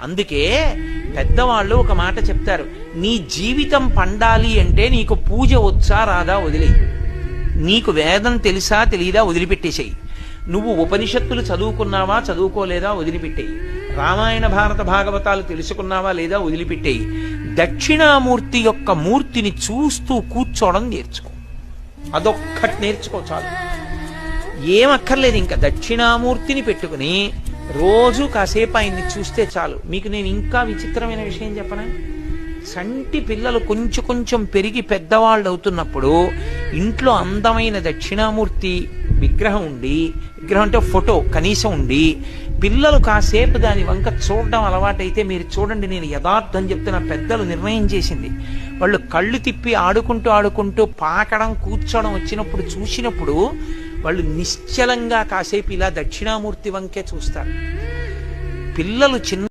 అందుకే పెద్దవాళ్ళు ఒక మాట చెప్తారు, నీ జీవితం పండాలి అంటే నీకు పూజ వచ్చా రాదా వదిలే, నీకు వేదం తెలుసా తెలియదా వదిలిపెట్టేసేయి, నువ్వు ఉపనిషత్తులు చదువుకున్నావా చదువుకోలేదా వదిలిపెట్టేయి, రామాయణ భారత భాగవతాలు తెలుసుకున్నావా లేదా వదిలిపెట్టేయి, దక్షిణామూర్తి యొక్క మూర్తిని చూస్తూ కూర్చోవడం నేర్చుకో, అదొక్కటి నేర్చుకో చాలు. ఏమక్కర్లేదు, ఇంకా దక్షిణామూర్తిని పెట్టుకుని రోజు కాసేపు ఆయన్ని చూస్తే చాలు. మీకు నేను ఇంకా విచిత్రమైన విషయం చెప్పనా, సంటి పిల్లలు కొంచెం కొంచెం పెరిగి పెద్దవాళ్ళు అవుతున్నప్పుడు ఇంట్లో అందమైన దక్షిణామూర్తి విగ్రహం ఉండి, విగ్రహం అంటే ఫోటో కనీసం ఉండి, పిల్లలు కాసేపు దాని వంక చూడడం అలవాటైతే మీరు చూడండి, నేను యథార్థం చెప్తున్న, పెద్దలు నిర్ణయం చేసింది, వాళ్ళు కళ్ళు తిప్పి ఆడుకుంటూ ఆడుకుంటూ పాకడం కూర్చోవడం వచ్చినప్పుడు చూసినప్పుడు వాళ్ళు నిశ్చలంగా కాసేపు ఇలా దక్షిణామూర్తి వంకే చూస్తారు. పిల్లలు చిన్న